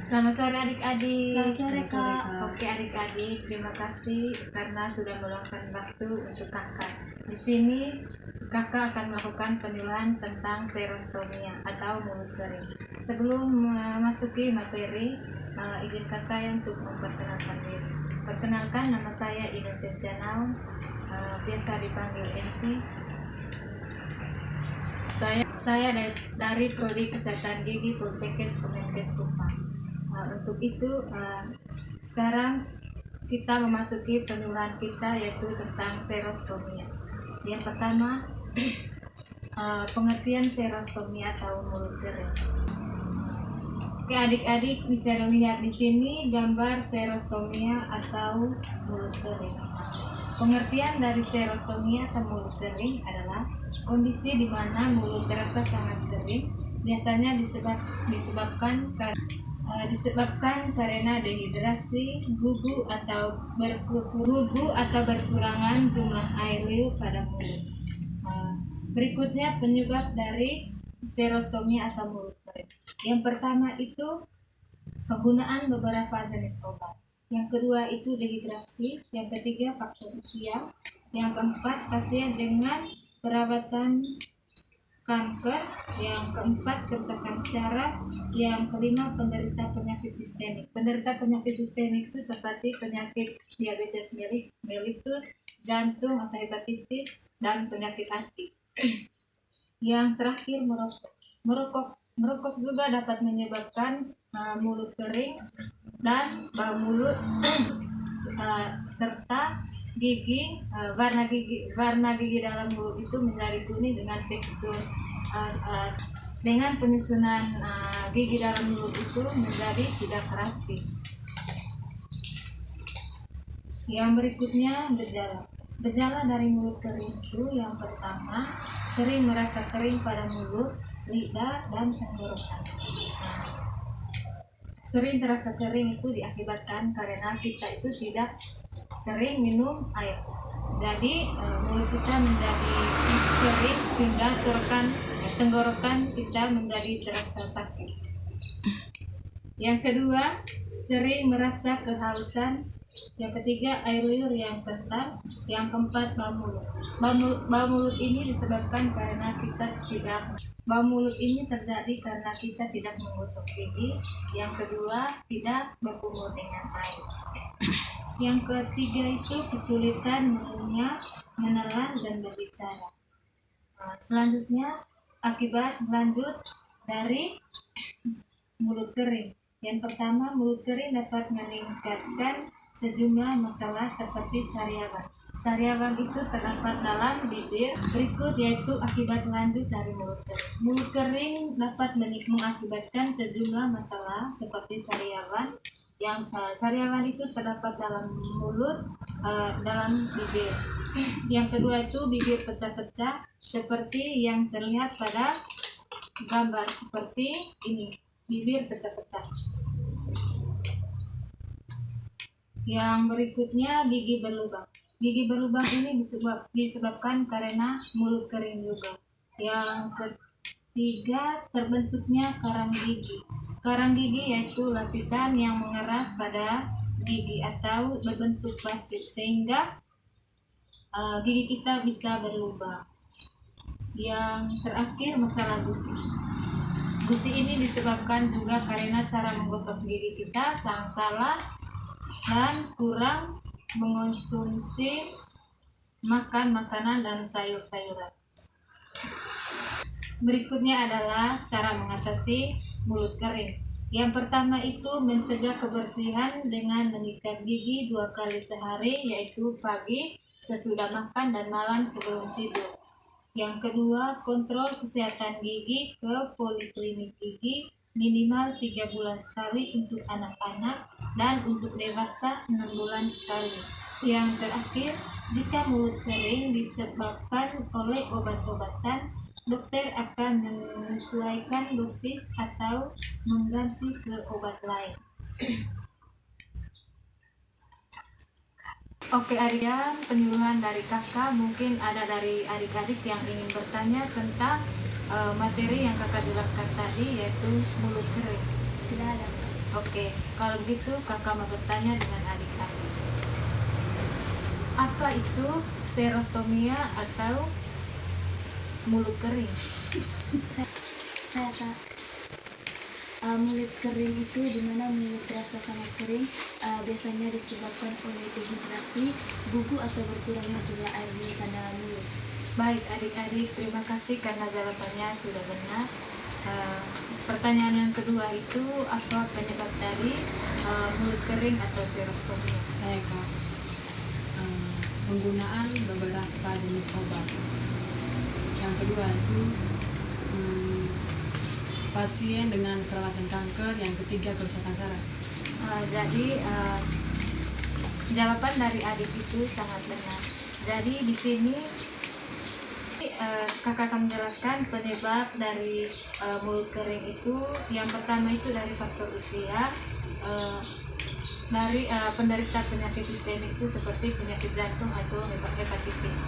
Selamat sore adik-adik. Selamat sore, Kak. Oke adik-adik, terima kasih karena sudah meluangkan waktu untuk kakak. Di sini kakak akan melakukan penyuluhan tentang serostomia atau mulut kering. Sebelum memasuki materi, izinkan saya untuk memperkenalkan diri. Perkenalkan, nama saya Inosensia Naum, biasa dipanggil MC. Saya dari Prodi Kesehatan Gigi Poltekkes Kemenkes Kupang. Untuk itu sekarang kita memasuki penyuluhan kita, yaitu tentang serostomia. Yang pertama, pengertian serostomia atau mulut kering. Oke adik-adik, bisa dilihat di sini gambar serostomia atau mulut kering. Pengertian dari serostomia atau mulut kering adalah kondisi di mana mulut terasa sangat kering, biasanya disebabkan karena dehidrasi, gugu atau berkurangan jumlah air liur pada mulut. Berikutnya penyebab dari serostomia atau mulut kering. Yang pertama itu penggunaan beberapa jenis obat. Yang kedua itu dehidrasi. Yang ketiga faktor usia. Yang keempat pasien dengan perawatan kanker. Yang keempat kerusakan syaraf. Yang kelima penderita penyakit sistemik. Penderita penyakit sistemik itu seperti penyakit diabetes mellitus, jantung atau hepatitis, dan penyakit hati. Yang terakhir merokok juga dapat menyebabkan mulut kering dan bau mulut serta warna gigi dalam mulut itu menjadi kuning dengan tekstur dengan penyusunan gigi dalam mulut itu menjadi tidak rapi. Yang berikutnya gejala dari mulut kering itu yang pertama, sering merasa kering pada mulut, lidah, dan tenggorokan. Sering terasa kering itu diakibatkan karena kita itu tidak sering minum air. Jadi mulut kita menjadi kering hingga tenggorokan kita menjadi terasa sakit. Yang kedua, sering merasa kehausan. Yang ketiga, air liur yang kental. Yang keempat, bau mulut. Bau mulut ini disebabkan karena bau mulut ini terjadi karena kita tidak menggosok gigi. Yang kedua, tidak berkumur dengan air. Yang ketiga itu kesulitan mengunyah, menelan, dan berbicara. Selanjutnya, akibat lanjut dari mulut kering. Yang pertama, mulut kering dapat meningkatkan sejumlah masalah seperti sariawan. Sariawan itu terdapat dalam bibir. Berikut yaitu akibat lanjut dari mulut kering. Mulut kering dapat mengakibatkan sejumlah masalah seperti sariawan. Yang sariawan itu terdapat dalam mulut, dalam bibir. Yang kedua itu bibir pecah-pecah seperti yang terlihat pada gambar seperti ini, bibir pecah-pecah. Yang berikutnya gigi berlubang. Gigi berlubang ini disebabkan karena mulut kering juga. Yang ketiga, terbentuknya karang gigi. Karang gigi yaitu lapisan yang mengeras pada gigi atau berbentuk batu sehingga gigi kita bisa berlubang. Yang terakhir, masalah gusi. Gusi ini disebabkan juga karena cara menggosok gigi kita sangat salah dan kurang mengonsumsi makanan dan sayur-sayuran. Berikutnya adalah cara mengatasi mulut kering. Yang pertama itu mencegah kebersihan dengan menyikat gigi 2 kali sehari, yaitu pagi sesudah makan dan malam sebelum tidur. Yang kedua, kontrol kesehatan gigi ke poliklinik gigi minimal 3 bulan sekali untuk anak-anak dan untuk dewasa 6 bulan sekali. Yang terakhir, jika mulut kering disebabkan oleh obat-obatan, dokter akan menyesuaikan dosis atau mengganti ke obat lain. Oke adik, penyuluhan dari kakak. Mungkin ada dari adik-adik yang ingin bertanya tentang materi yang kakak jelaskan tadi, yaitu mulut kering. Tidak ada. Oke, kalau begitu kakak mau bertanya dengan adik-adik. Apa itu serostomia atau mulut kering? Saya kak, mulut kering itu dimana mulut terasa sangat kering, biasanya disebabkan oleh dehidrasi, gugu atau berkurangnya jumlah air pada mulut. Baik adik-adik, terima kasih karena jawabannya sudah benar. Pertanyaan yang kedua itu apa penyebab dari mulut kering atau serostomia? Saya kak, penggunaan beberapa jenis obat. Yang kedua itu pasien dengan perawatan kanker. Yang ketiga kerusakan saraf. Jadi jawaban dari adik itu sangat benar. Jadi di sini kakak akan menjelaskan penyebab dari mulut kering itu. Yang pertama itu dari faktor usia, dari penderita penyakit sistemik itu seperti penyakit jantung atau hepatitis.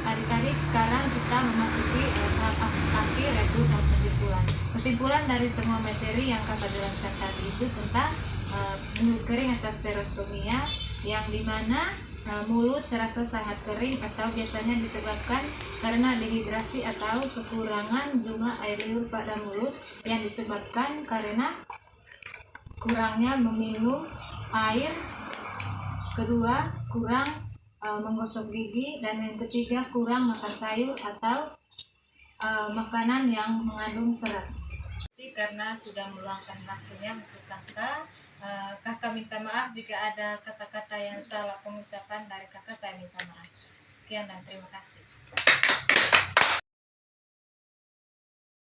Adik-adik, sekarang kita memasuki tahap akhir yaitu tahap kesimpulan. Kesimpulan dari semua materi yang kakak jelaskan tadi itu tentang mulut kering atau serostomia, yang dimana mulut terasa sangat kering atau biasanya disebabkan karena dehidrasi atau kekurangan jumlah air liur pada mulut yang disebabkan karena kurangnya meminum air, kedua kurang menggosok gigi, dan yang ketiga kurang makan sayur atau makanan yang mengandung serat. Karena sudah meluangkan waktunya untuk kakak, kakak minta maaf jika ada kata-kata yang salah pengucapan dari kakak, saya minta maaf. Sekian dan terima kasih.